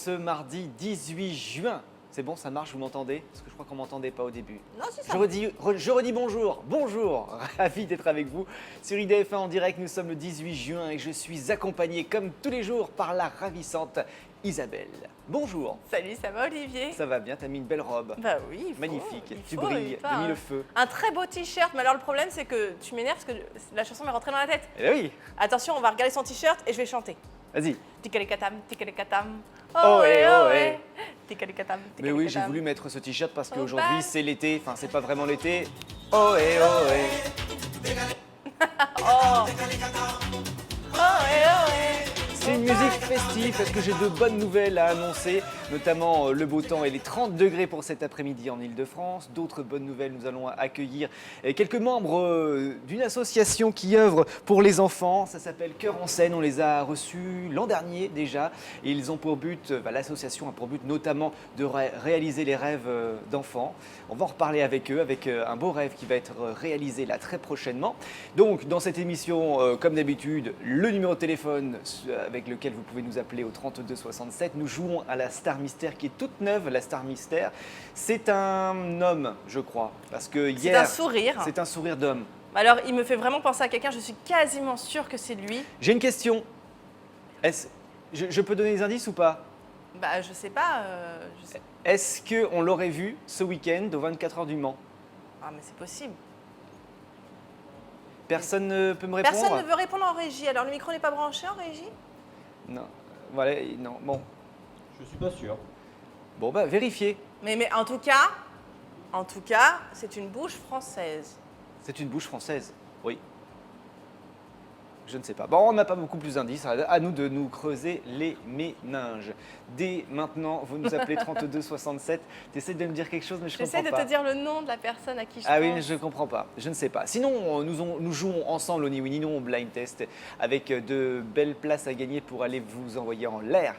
ce mardi 18 juin. C'est bon, ça marche, vous m'entendez? Parce que je crois qu'on ne m'entendait pas au début. Non, si ça. Je redis bonjour, bonjour, ravi d'être avec vous sur IDF1 en direct. Nous sommes le 18 juin et je suis accompagné comme tous les jours par la ravissante Isabelle. Bonjour. Salut, ça va Olivier? Ça va bien, t'as mis une belle robe. Bah oui, il faut, Magnifique, tu faut, brilles, pas, t'as mis le feu. Un très beau t-shirt, mais alors le problème c'est que tu m'énerves parce que la chanson m'est rentrée dans la tête. Eh oui, Attention, on va regarder son t-shirt et je vais chanter. vas-y. Tikalikatam, tikalikatam. Ohé, ohé. Tikalikatam, Mais oui, j'ai tikalikatam. voulu mettre ce t-shirt parce Oh, qu'aujourd'hui bah. c'est l'été, enfin c'est pas vraiment l'été. Ohé, ohé. Oh. Ohé, ohé. C'est une musique festive parce que j'ai de bonnes nouvelles à annoncer, notamment le beau temps et les 30 degrés pour cet après-midi en Ile-de-France. D'autres bonnes nouvelles, nous allons accueillir quelques membres d'une association qui œuvre pour les enfants. Ça s'appelle Cœur en scène, on les a reçus l'an dernier déjà. Et ils ont pour but, l'association a pour but notamment de réaliser les rêves d'enfants. On va en reparler avec eux, avec un beau rêve qui va être réalisé là très prochainement. Donc dans cette émission, comme d'habitude, le numéro de téléphone avec lequel vous pouvez nous appeler au 32 67. Nous jouons à la Star Mystère qui est toute neuve, la Star Mystère. C'est un homme, je crois, parce que hier… C'est un sourire. C'est un sourire d'homme. Alors, il me fait vraiment penser à quelqu'un, je suis quasiment sûre que c'est lui. J'ai une question. Je peux donner des indices ou pas? Bah, je sais pas. Je sais. Est-ce qu'on l'aurait vu ce week-end aux 24 heures du Mans? Ah, mais c'est possible. Personne ne peut me répondre? Personne ne veut répondre en régie. Alors, le micro n'est pas branché en régie? Non. Voilà, non. Bon. Je suis pas sûr. Bon, bah, vérifiez. Mais en tout cas, c'est une bouche française. C'est une bouche française. Oui. Je ne sais pas. Bon, on n'a pas beaucoup plus d'indices. À nous de nous creuser les méninges. Dès maintenant, vous nous appelez 32 67. Tu essaies de me dire quelque chose, mais je comprends J'essaie pas. de te dire le nom de la personne à qui je Ah pense. oui, mais je ne comprends pas. Je ne sais pas. Sinon, nous jouons ensemble au Ni Oui Ni Non au blind test avec de belles places à gagner pour aller vous envoyer en l'air.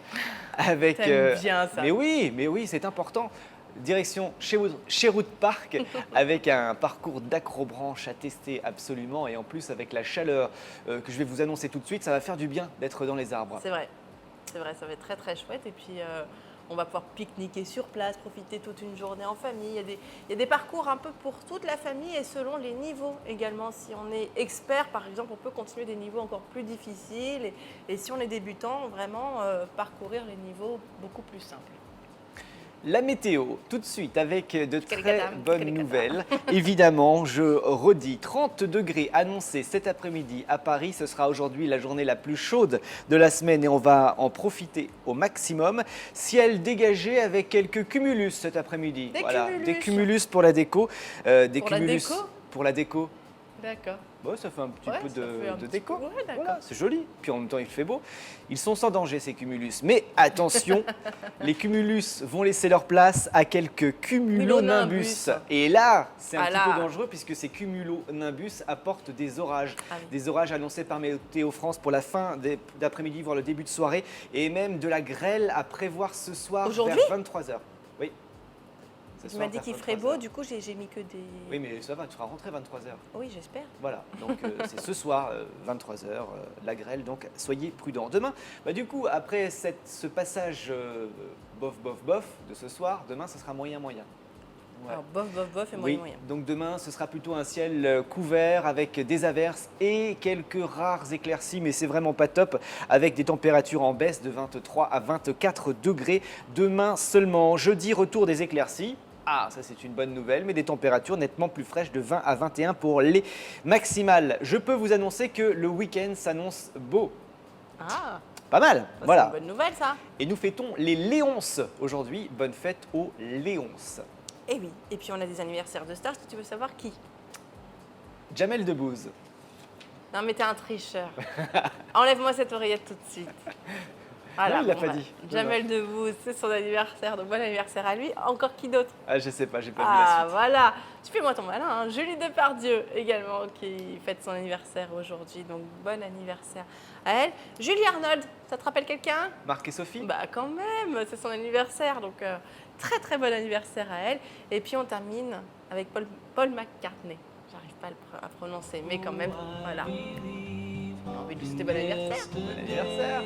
Avec, T'aimes bien ça. Mais oui, c'est important. Direction Sherwood Park avec un parcours d'acrobranche à tester absolument et en plus avec la chaleur que je vais vous annoncer tout de suite, ça va faire du bien d'être dans les arbres. C'est vrai, ça va être très très chouette. Et puis, on va pouvoir pique-niquer sur place, profiter toute une journée en famille. Il y a des parcours un peu pour toute la famille et selon les niveaux également. Si on est expert, par exemple, on peut continuer des niveaux encore plus difficiles. Et si on est débutant, vraiment parcourir les niveaux beaucoup plus simples. La météo, tout de suite, avec de très bonnes Tikalikatam. nouvelles. Évidemment, je redis, 30 degrés annoncés cet après-midi à Paris. Ce sera aujourd'hui la journée la plus chaude de la semaine et on va en profiter au maximum. Ciel dégagé avec quelques cumulus cet après-midi. Des cumulus pour la déco. Pour la déco? Pour la déco. D'accord. Bon, ça fait un petit Ouais, peu ça fait un de petit déco. peu, ouais, d'accord. Voilà, c'est joli. Puis en même temps, il fait beau. Ils sont sans danger, ces cumulus. Mais attention, les cumulus vont laisser leur place à quelques cumulonimbus. Et là, c'est un petit peu dangereux puisque ces cumulonimbus apportent des orages. Ah oui. Des orages annoncés par Météo France pour la fin d'après-midi, voire le début de soirée. Et même de la grêle à prévoir ce soir Aujourd'hui vers 23h. Oui. Ce Tu soir m'as dit vers qu'il ferait 23h. beau, du coup j'ai mis que des… Oui, mais ça va, tu seras rentré 23h. Oui, j'espère. Voilà, donc c'est ce soir, 23h, la grêle, donc soyez prudents. Demain, du coup, après ce passage bof, bof, bof de ce soir, demain, ce sera moyen, moyen. Ouais. Alors bof, bof, bof et Oui, moyen, moyen. donc demain, ce sera plutôt un ciel couvert avec des averses et quelques rares éclaircies, mais c'est vraiment pas top, avec des températures en baisse de 23 à 24 degrés. Demain seulement, jeudi, retour des éclaircies. Ah, ça c'est une bonne nouvelle, mais des températures nettement plus fraîches de 20 à 21 pour les maximales. Je peux vous annoncer que le week-end s'annonce beau. Ah, Pas mal, voilà. c'est une bonne nouvelle ça. Et nous fêtons les Léonces aujourd'hui. Bonne fête aux Léonces. Et oui, et puis on a des anniversaires de stars, est-ce que tu veux savoir qui? Jamel Debbouze. Non mais t'es un tricheur. Enlève-moi cette oreillette tout de suite. Voilà, Non, il l'a pas dit. Jamel Debbouze, c'est son anniversaire, donc bon anniversaire à lui. Encore qui d'autre? Ah, je sais pas, j'ai pas vu la Ah suite. voilà, tu fais-moi ton malin. Hein. Julie Depardieu également qui fête son anniversaire aujourd'hui, donc bon anniversaire à elle. Julie Arnold, ça te rappelle quelqu'un? Marc et Sophie. Bah quand même, c'est son anniversaire, donc très très bon anniversaire à elle. Et puis on termine avec Paul McCartney. J'arrive pas à prononcer, mais quand même, voilà. On a envie de lui souhaiter bon anniversaire. Bon anniversaire.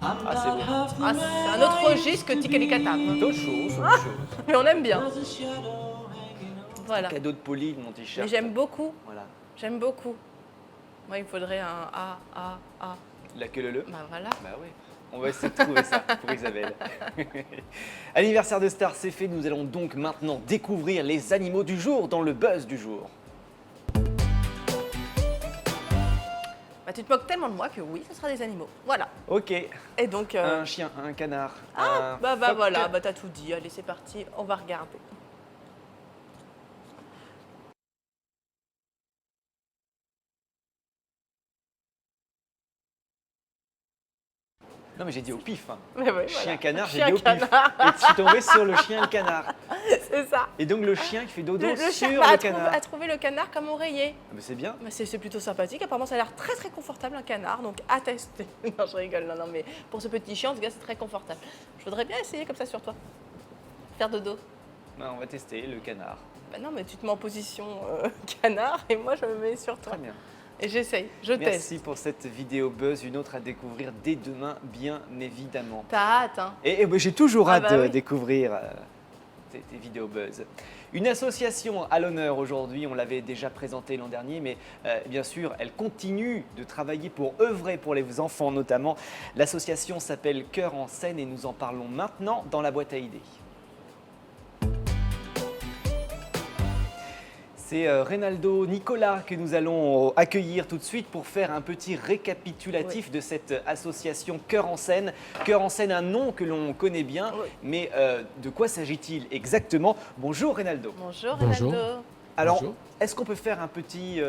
Ah, c'est beau. Ah, c'est un autre registre que Tikeli-Katam. D'autres choses, autre chose. Mais on aime bien. Voilà. Cadeau de Pauline, mon t-shirt. Mais j'aime beaucoup. Voilà. J'aime beaucoup. Moi, il me faudrait un A. La queue le. Bah voilà. Bah oui. On va essayer de trouver ça pour Isabelle. Anniversaire de Star, c'est fait. Nous allons donc maintenant découvrir les animaux du jour dans le buzz du jour. Bah, tu te moques tellement de moi que oui, ce sera des animaux. Voilà. Ok. Et donc. Un chien, un canard. un Bah phoque. voilà, bah t'as tout dit. Allez, c'est parti, on va regarder. Non, mais j'ai dit au pif. Hein. Mais ouais, Chien, voilà. canard, j'ai Chien, dit au pif. canard. Et tu es tombé sur le chien et le canard. C'est ça. Et donc le chien qui fait dodo Le sur chien le a canard. trouvé le canard comme oreiller. Ah, mais c'est bien. Bah, c'est plutôt sympathique. Apparemment, ça a l'air très très confortable un canard, donc à tester. Non, je rigole. Non, mais pour ce petit chien, en tout cas, c'est très confortable. Je voudrais bien essayer comme ça sur toi. Faire dodo. Bah, on va tester le canard. Bah non, mais tu te mets en position canard et moi, je me mets sur toi. Très bien. Et j'essaye, je teste. Merci pour cette vidéo buzz, une autre à découvrir dès demain, bien évidemment. T'as hâte, hein? Et j'ai toujours Ah hâte bah de oui. découvrir tes vidéos buzz. Une association à l'honneur aujourd'hui, on l'avait déjà présenté l'an dernier, mais bien sûr, elle continue de travailler pour œuvrer pour les enfants notamment. L'association s'appelle Cœur en scène et nous en parlons maintenant dans la boîte à idées. C'est Reynaldo Nicolas que nous allons accueillir tout de suite pour faire un petit récapitulatif de cette association Cœur en scène. Cœur en scène, un nom que l'on connaît bien, mais de quoi s'agit-il exactement? Bonjour Reynaldo. Bonjour, Bonjour. Reynaldo. Alors, Bonjour. est-ce qu'on peut faire un petit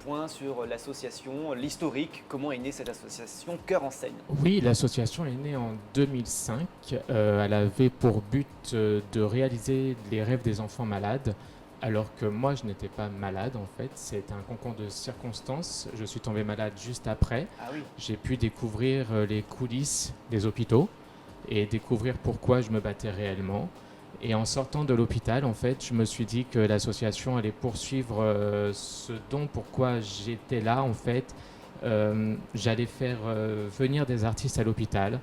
point sur l'association, l'historique? Comment est née cette association Cœur en scène? Oui, l'association est née en 2005. Elle avait pour but de réaliser les rêves des enfants malades, alors que moi, je n'étais pas malade en fait. C'est un concours de circonstances. Je suis tombé malade juste après. Ah oui. J'ai pu découvrir les coulisses des hôpitaux et découvrir pourquoi je me battais réellement. Et en sortant de l'hôpital, en fait, je me suis dit que l'association allait poursuivre ce dont pourquoi j'étais là, en fait. J'allais faire venir des artistes à l'hôpital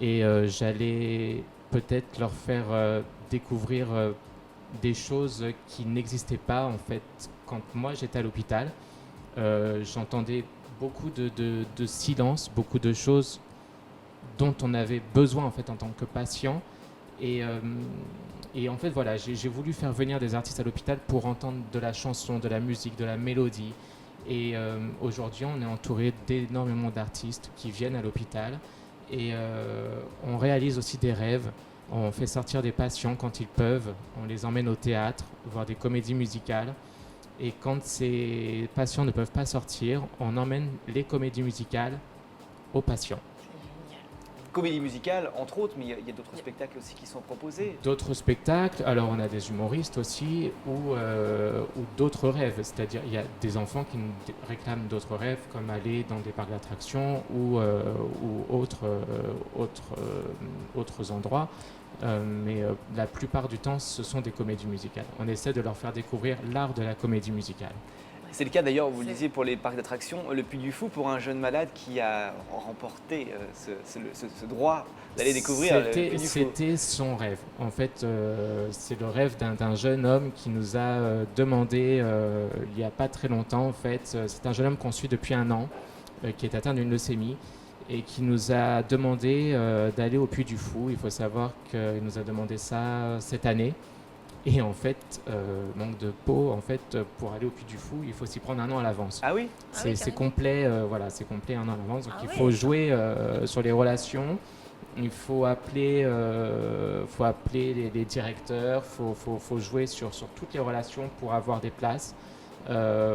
et j'allais peut-être leur faire découvrir des choses qui n'existaient pas, en fait, quand moi j'étais à l'hôpital. J'entendais beaucoup de silence, beaucoup de choses dont on avait besoin, en fait, en tant que patient. Et en fait, voilà, j'ai voulu faire venir des artistes à l'hôpital pour entendre de la chanson, de la musique, de la mélodie. Et aujourd'hui, on est entouré d'énormément d'artistes qui viennent à l'hôpital. Et on réalise aussi des rêves. On fait sortir des patients quand ils peuvent. On les emmène au théâtre, voir des comédies musicales. Et quand ces patients ne peuvent pas sortir, on emmène les comédies musicales aux patients. Comédie musicale, entre autres, mais il y a d'autres spectacles aussi qui sont proposés. D'autres spectacles, alors on a des humoristes aussi, ou d'autres rêves, c'est-à-dire il y a des enfants qui nous réclament d'autres rêves, comme aller dans des parcs d'attractions ou autres endroits, mais la plupart du temps ce sont des comédies musicales. On essaie de leur faire découvrir l'art de la comédie musicale. C'est le cas d'ailleurs, vous le disiez, pour les parcs d'attractions, le Puy du Fou, pour un jeune malade qui a remporté ce droit d'aller découvrir le Puy du Fou. C'était son rêve. En fait, c'est le rêve d'un jeune homme qui nous a demandé, il n'y a pas très longtemps, en fait, c'est un jeune homme qu'on suit depuis 1 an, qui est atteint d'une leucémie, et qui nous a demandé d'aller au Puy du Fou. Il faut savoir qu'il nous a demandé ça cette année. Et en fait, manque de peau, en fait, pour aller au Puy du Fou, il faut s'y prendre 1 an à l'avance. Ah oui? C'est carrément. complet, voilà, c'est complet 1 an à l'avance. Donc Ah il ouais. faut jouer sur les relations, il faut appeler les directeurs, faut jouer sur toutes les relations pour avoir des places.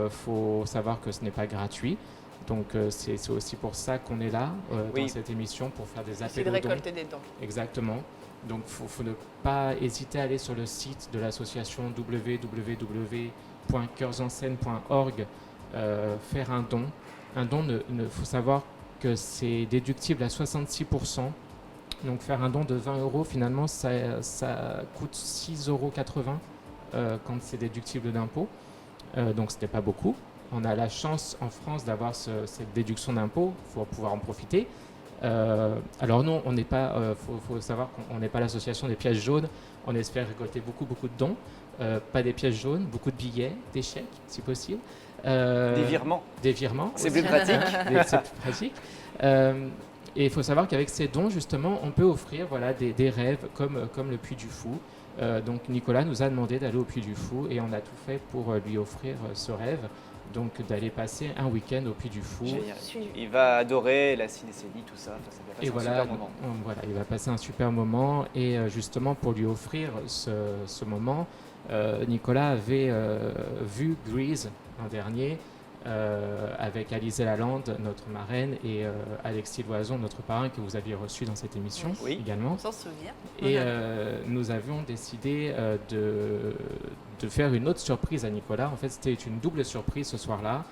Faut savoir que ce n'est pas gratuit. Donc c'est aussi pour ça qu'on est là Oui. dans cette émission, pour faire des C'est appels de aux dons. récolter des dons. Exactement. Donc, il faut ne pas hésiter à aller sur le site de l'association www.coeursenseine.org, faire un don. Un don, il faut savoir que c'est déductible à 66%. Donc, faire un don de 20 € finalement, ça coûte 6,80 € quand c'est déductible d'impôt. Donc, ce n'est pas beaucoup. On a la chance en France d'avoir cette déduction d'impôt, il faut pouvoir en profiter. Alors non, on n'est pas, faut savoir qu'on n'est pas l'association des pièces jaunes. On espère récolter beaucoup de dons, pas des pièces jaunes, beaucoup de billets, des chèques si possible. Des virements. Des virements. C'est plus pratique. C'est plus pratique. Et il faut savoir qu'avec ces dons, justement, on peut offrir des rêves comme le Puy du Fou. Donc Nicolas nous a demandé d'aller au Puy du Fou et on a tout fait pour lui offrir ce rêve. Donc d'aller passer un week-end au Puy du Fou. Génial. Il va adorer la cinéphilie, tout ça. Ça va passer un super moment. Voilà, il va passer un super moment. Et justement, pour lui offrir ce moment, Nicolas avait vu Grease l'an dernier avec Alizée Lalande, notre marraine, et Alexis Loison, notre parrain, que vous aviez reçu dans cette émission également. On s'en souvient. Et nous avions décidé de faire une autre surprise à Nicolas. En fait, c'était une double surprise ce soir-là.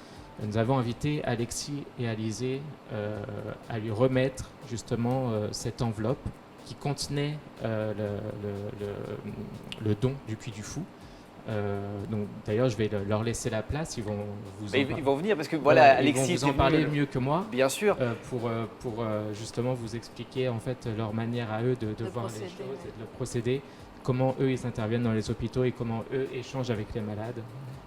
Nous avons invité Alexis et Alizée à lui remettre justement cette enveloppe qui contenait le don du Puy du Fou. Donc d'ailleurs, je vais leur laisser la place. Ils vont venir parce que voilà, Alexis ils vont vous en parler mieux que moi. Bien sûr. Pour justement vous expliquer en fait leur manière à eux de voir les choses et de procéder, comment eux ils interviennent dans les hôpitaux et comment eux échangent avec les malades.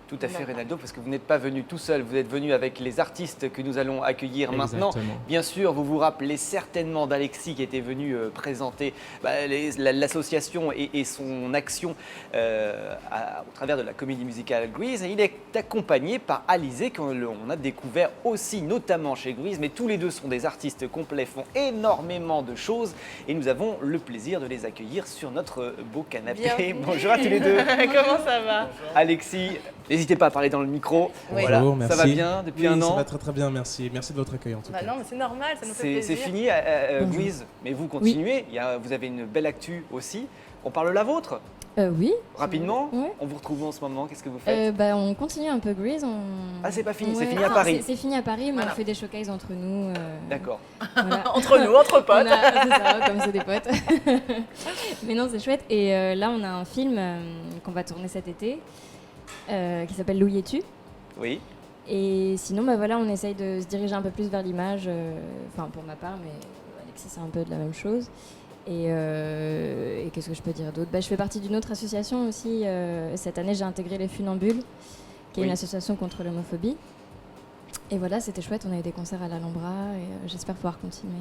Tout à fait, Reynaldo, parce que vous n'êtes pas venu tout seul, vous êtes venu avec les artistes que nous allons accueillir maintenant. Bien sûr, vous vous rappelez certainement d'Alexis qui était venu présenter l'association et son action au travers de la comédie musicale Grease. Et il est accompagné par Alizée, qu'on a découvert aussi notamment chez Grease, mais tous les deux sont des artistes complets, font énormément de choses et nous avons le plaisir de les accueillir sur notre beau canapé. Bienvenue. Bonjour à tous les deux. Comment ça va? Alexis, n'hésitez pas à parler dans le micro. Bonjour, voilà. merci. Ça va bien depuis un an? Ça va très très bien, merci. Merci de votre accueil en tout cas. Non, mais c'est normal, ça nous fait plaisir. C'est fini, Louise, mais vous continuez. Vous avez une belle actu aussi. On parle de la vôtre? Oui. Rapidement, ouais. On vous retrouve en ce moment, qu'est-ce que vous faites? On continue un peu Grease. Ah, c'est pas fini, ouais. c'est fini à Paris. C'est fini à Paris, mais voilà. on fait des showcases entre nous. D'accord. Voilà. Entre nous, entre potes. C'est ça, comme c'est des potes. Mais non, c'est chouette. Et là, on a un film qu'on va tourner cet été qui s'appelle Louis et tu. Oui. Et sinon, voilà, on essaye de se diriger un peu plus vers l'image. Enfin, pour ma part, mais Alexis, c'est un peu de la même chose. Et qu'est-ce que je peux dire d'autre? Je fais partie d'une autre association aussi. Cette année, j'ai intégré les Funambules, qui est une association contre l'homophobie. Et voilà, c'était chouette. On a eu des concerts à l'Alhambra et j'espère pouvoir continuer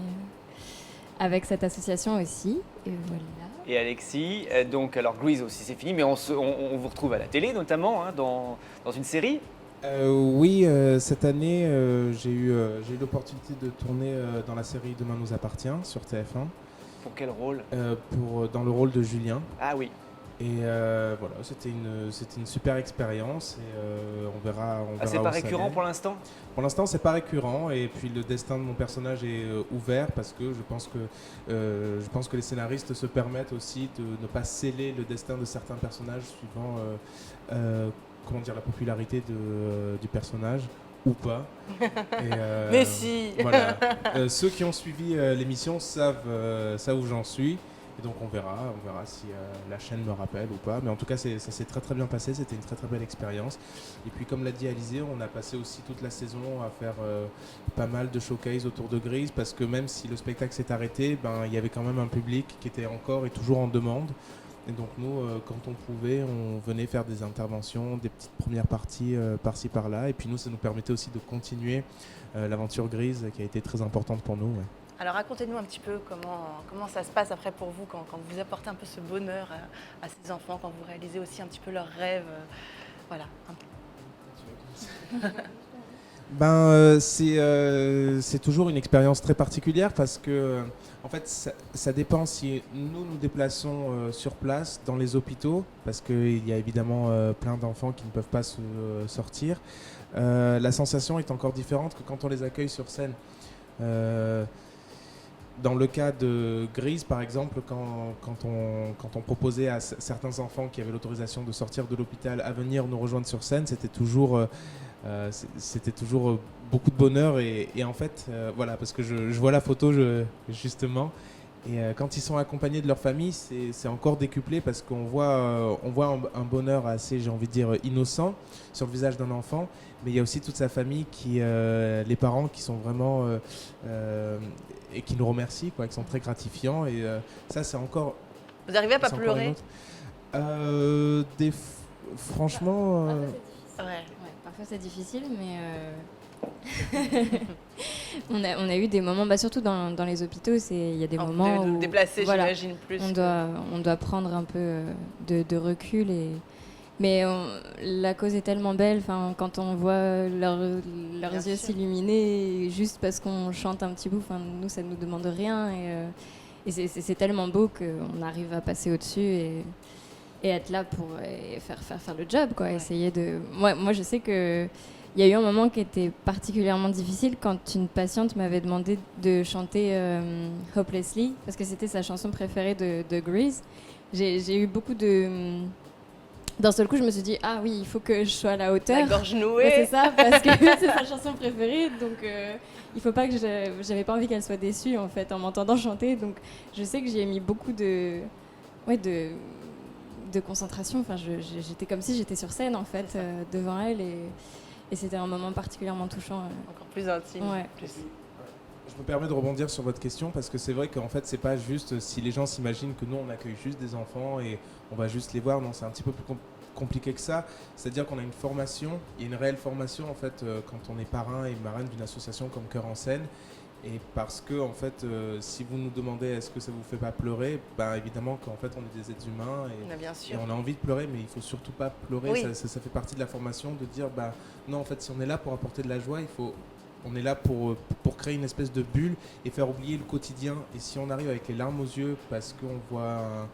avec cette association aussi. Et voilà. Et Alexis, donc alors Grease aussi c'est fini, mais on vous retrouve à la télé notamment, hein, dans une série. Oui, cette année, j'ai eu l'opportunité de tourner dans la série Demain nous appartient sur TF1. Pour quel rôle? Dans le rôle de Julien. Ah oui. Et voilà, c'était une super expérience et on verra. C'est pas récurrent pour l'instant? Pour l'instant, c'est pas récurrent et puis le destin de mon personnage est ouvert parce que je pense que les scénaristes se permettent aussi de ne pas sceller le destin de certains personnages suivant la popularité du personnage ou pas. Mais si. Voilà. Ceux qui ont suivi l'émission savent où j'en suis. Et donc on verra si la chaîne me rappelle ou pas. Mais en tout cas, ça s'est très très bien passé. C'était une très très belle expérience. Et puis comme l'a dit Alizée, on a passé aussi toute la saison à faire pas mal de showcases autour de Grease parce que même si le spectacle s'est arrêté, il y avait quand même un public qui était encore et toujours en demande. Et donc nous, quand on pouvait, on venait faire des interventions, des petites premières parties par-ci par-là. Et puis nous, ça nous permettait aussi de continuer l'aventure Grease qui a été très importante pour nous. Ouais. Alors racontez-nous un petit peu comment ça se passe après pour vous quand vous apportez un peu ce bonheur à ces enfants, quand vous réalisez aussi un petit peu leurs rêves. Voilà. C'est toujours une expérience très particulière parce que en fait ça dépend si nous déplaçons sur place dans les hôpitaux parce qu'il y a évidemment plein d'enfants qui ne peuvent pas se sortir. La sensation est encore différente que quand on les accueille sur scène. Dans le cas de Grease, par exemple, quand on proposait à certains enfants qui avaient l'autorisation de sortir de l'hôpital à venir nous rejoindre sur scène, c'était toujours beaucoup de bonheur. Et en fait, voilà, parce que je vois la photo justement, Et quand ils sont accompagnés de leur famille, c'est encore décuplé parce qu'on voit, un bonheur assez, j'ai envie de dire, innocent sur le visage d'un enfant. Mais il y a aussi toute sa famille, les parents qui sont vraiment... et qui nous remercient, quoi, qui sont très gratifiants. Et ça, c'est encore... Vous arrivez à pas c'est encore une pleurer? autre. Franchement... Ouais. Ouais, parfois c'est difficile, mais on a eu des moments, surtout dans les hôpitaux, il y a des Vous moments devez où vous déplacer, voilà, j'imagine plus. on doit prendre un peu de recul. Mais la cause est tellement belle, quand on voit leurs Bien yeux sûr. s'illuminer juste parce qu'on chante un petit bout, nous ça ne nous demande rien. Et c'est tellement beau qu'on arrive à passer au-dessus et être là pour faire le job, quoi. Ouais. Essayer de... Moi, je sais qu'il y a eu un moment qui était particulièrement difficile quand une patiente m'avait demandé de chanter Hopelessly, parce que c'était sa chanson préférée de Grease. J'ai eu beaucoup de... D'un seul coup, je me suis dit, ah oui, il faut que je sois à la hauteur. La gorge nouée. Ouais, c'est ça, parce que c'est sa chanson préférée, donc il faut pas que j'avais pas envie qu'elle soit déçue en fait en m'entendant chanter, donc je sais que j'y ai mis beaucoup de concentration. J'étais comme si j'étais sur scène en fait devant elle et c'était un moment particulièrement touchant. Encore plus intime. Ouais. Je me permets de rebondir sur votre question parce que c'est vrai qu'en fait c'est pas juste si les gens s'imaginent que nous on accueille juste des enfants et on va juste les voir, non, c'est un petit peu plus compliqué que ça. C'est-à-dire qu'on a une formation, il y a une réelle formation en fait quand on est parrain et marraine d'une association comme Cœur en Scène. Et parce que en fait si vous nous demandez est-ce que ça vous fait pas pleurer, évidemment qu'en fait on est des êtres humains Bien et sûr. on a envie de pleurer, mais il faut surtout pas pleurer. Oui. Ça fait partie de la formation de dire non, en fait si on est là pour apporter de la joie, on est là pour créer une espèce de bulle et faire oublier le quotidien. Et si on arrive avec les larmes aux yeux parce qu'on voit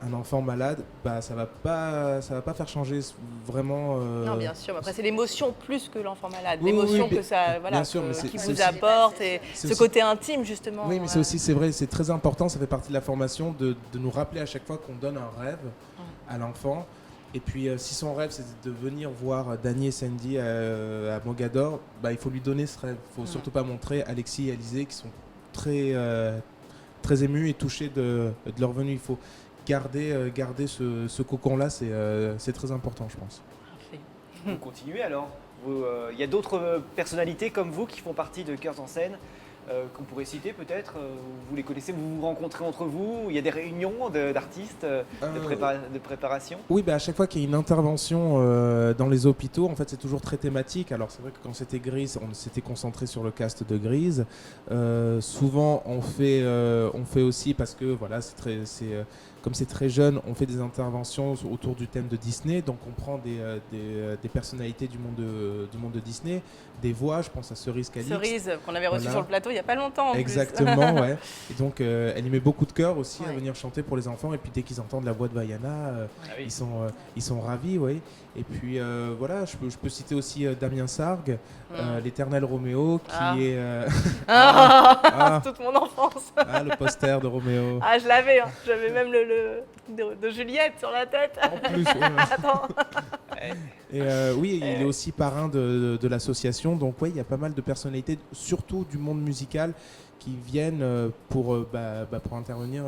un enfant malade, ça va pas faire changer vraiment. Non, bien sûr. Mais après, c'est l'émotion plus que l'enfant malade. Oui, L'émotion oui, que ça, voilà, bien sûr, mais c'est qui aussi- vous apporte et c'est ce aussi- côté intime justement. Oui, mais c'est vrai, c'est très important, ça fait partie de la formation de nous rappeler à chaque fois qu'on donne un rêve à l'enfant. Et puis si son rêve c'est de venir voir Danny et Sandy à Mogador, il faut lui donner ce rêve. Il ne faut surtout pas montrer Alexis et Alizé qui sont très, très émus et touchés de leur venue. Il faut garder ce cocon-là, c'est très important je pense. Vous continuez alors. Il y a d'autres personnalités comme vous qui font partie de Cœurs en Scène qu'on pourrait citer peut-être. Vous les connaissez, vous vous rencontrez entre vous. Il y a des réunions d'artistes, de préparation. Oui, à chaque fois qu'il y a une intervention dans les hôpitaux, en fait, c'est toujours très thématique. Alors, c'est vrai que quand c'était Grease, on s'était concentré sur le cast de Grease. Souvent, on fait aussi, parce que voilà, comme c'est très jeune, on fait des interventions autour du thème de Disney. Donc, on prend des personnalités du monde de Disney, des voix. Je pense à Cerise Calix. Cerise qu'on avait reçue Voilà. sur le plateau il n'y a pas longtemps. En Exactement, ouais. Et donc, elle y met beaucoup de cœur aussi à Ouais. venir chanter pour les enfants. Et puis, dès qu'ils entendent la voix de Vaiana, Ah oui. ils sont ravis, oui. Et puis, voilà, je peux citer aussi Damien Sargue, l'éternel Roméo, qui Ah. est... Toute mon enfance. le poster de Roméo. Ah, je l'avais. J'avais même le de Juliette sur la tête. En plus, ouais. Attends. Et oui, il est aussi parrain de l'association. Donc, oui, il y a pas mal de personnalités, surtout du monde musical, qui viennent pour intervenir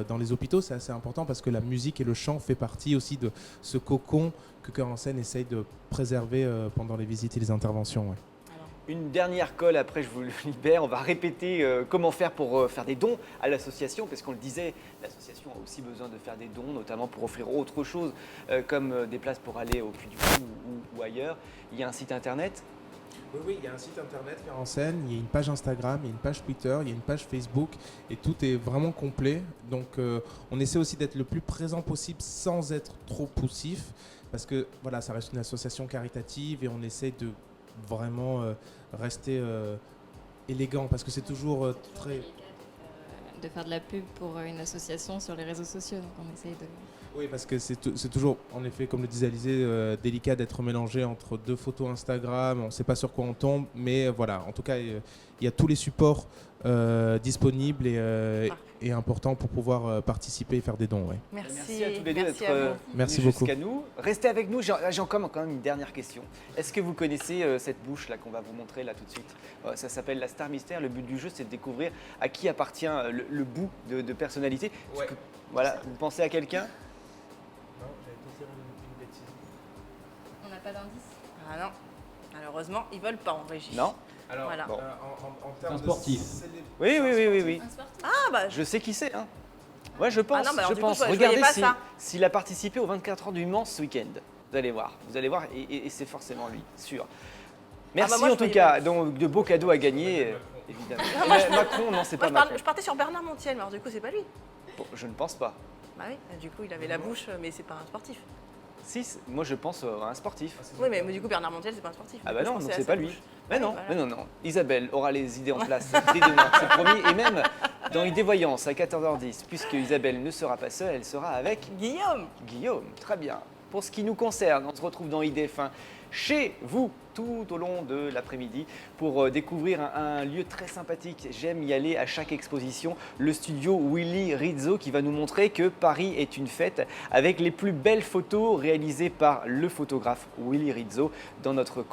dans les hôpitaux. C'est assez important parce que la musique et le chant fait partie aussi de ce cocon que Cœur en Scène essaye de préserver pendant les visites et les interventions. Ouais. Une dernière colle, après je vous le libère. On va répéter comment faire pour faire des dons à l'association, parce qu'on le disait, l'association a aussi besoin de faire des dons, notamment pour offrir autre chose, comme des places pour aller au Puy du Fou ou ailleurs. Il y a un site internet. Oui, il y a un site internet Cœur en Scène, il y a une page Instagram, il y a une page Twitter, il y a une page Facebook, et tout est vraiment complet. Donc on essaie aussi d'être le plus présent possible sans être trop poussif, parce que voilà, ça reste une association caritative et on essaie de vraiment rester élégant, parce que c'est toujours très... De faire de la pub pour une association sur les réseaux sociaux, donc on essaye de... Oui, parce que c'est toujours, en effet, comme le disait Alizé, délicat d'être mélangé entre deux photos Instagram. On ne sait pas sur quoi on tombe, mais voilà, en tout cas, il y a tous les supports disponibles et importants pour pouvoir participer et faire des dons. Ouais. Merci à tous les deux merci d'être à vous. Merci venus beaucoup. jusqu'à nous. Restez avec nous, j'ai encore quand même une dernière question. Est-ce que vous connaissez cette bouche là qu'on va vous montrer là tout de suite? Ça s'appelle la Star Mystère. Le but du jeu, c'est de découvrir à qui appartient le bout de personnalité. Ouais. Voilà, vous pensez à quelqu'un? On n'a pas d'indice. Ah non, malheureusement, ils veulent pas en régie. Non? Alors, Voilà. Bon. en termes Un sportif. Oui. Un sportif. Ah bah, Je sais qui c'est. Hein. Ouais, je pense. non, bah alors, je du coup, pense. je voyais Regardez pas ça. s'il a participé aux 24 heures du Mans ce week-end. Vous allez voir, et c'est forcément lui, sûr. Merci moi, je en tout voyais cas. pas. Donc de beaux cadeaux à gagner, évidemment. Non, moi, Macron, non, c'est moi pas Macron. je partais sur Bernard Montiel, mais alors du coup, c'est pas lui. Bon, je ne pense pas. Bah oui, du coup, il avait la bouche, mais c'est pas un sportif. Si, moi je pense à un sportif. Oui, mais du coup, Bernard Montiel, c'est pas un sportif. Ah Du bah coup, je non, pensais donc à c'est sa pas lui. bouche. Mais non, voilà. mais non. Isabelle aura les idées en place dès demain, c'est promis. Et même dans Idée Voyance à 14h10, puisque Isabelle ne sera pas seule, elle sera avec Guillaume. Guillaume. Très bien. Pour ce qui nous concerne, on se retrouve dans IDF1 chez vous tout au long de l'après-midi pour découvrir un lieu très sympathique. J'aime y aller à chaque exposition, le studio Willy Rizzo qui va nous montrer que Paris est une fête avec les plus belles photos réalisées par le photographe Willy Rizzo dans notre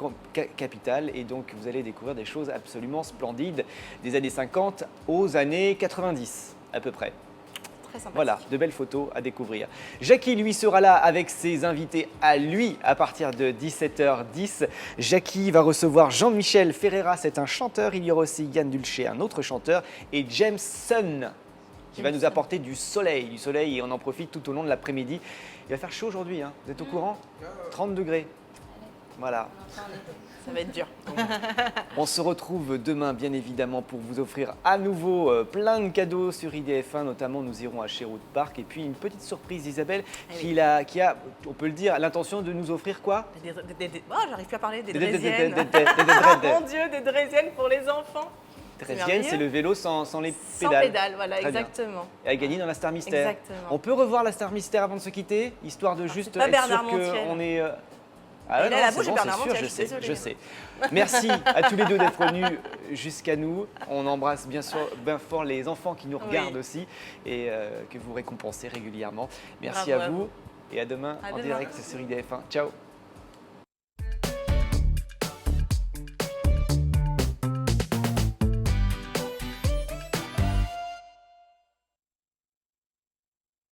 capitale. Et donc vous allez découvrir des choses absolument splendides des années 50 aux années 90 à peu près. Très sympathique. Voilà, de belles photos à découvrir. Jackie, lui, sera là avec ses invités à lui à partir de 17h10. Jackie va recevoir Jean-Michel Ferreira, c'est un chanteur. Il y aura aussi Yann Dulce, un autre chanteur. Et James Sun, qui va nous apporter du soleil et on en profite tout au long de l'après-midi. Il va faire chaud aujourd'hui, hein. Vous êtes au courant? 30 degrés. Voilà. Ça va être dur. On se retrouve demain, bien évidemment, pour vous offrir à nouveau plein de cadeaux sur IDF1. Notamment, nous irons à Sherwood Park. Et puis, une petite surprise, Isabelle, Eh qui a, on peut le dire, l'intention de nous offrir quoi? Oh, j'arrive plus à parler des Des Drésiennes. Drésiennes. Mon Dieu, des Drésiennes pour les enfants. Drésiennes, c'est le vélo sans les Sans pédales. pédale, voilà, Très bien. exactement. Et à gagner dans la Star Mystère. Exactement. On peut revoir la Star Mystère avant de se quitter, histoire de juste pas être Bernard sûr Montiel. qu'on est... Il a la c'est bouche de bon, Bernard c'est sûr, Montiel, je sais, désolée. je sais. Merci à tous les deux d'être venus jusqu'à nous. On embrasse bien sûr bien fort les enfants qui nous regardent Oui. aussi et que vous récompensez régulièrement. Merci Bravo à à vous vous. et à demain À en demain. direct sur IDF1. Ciao.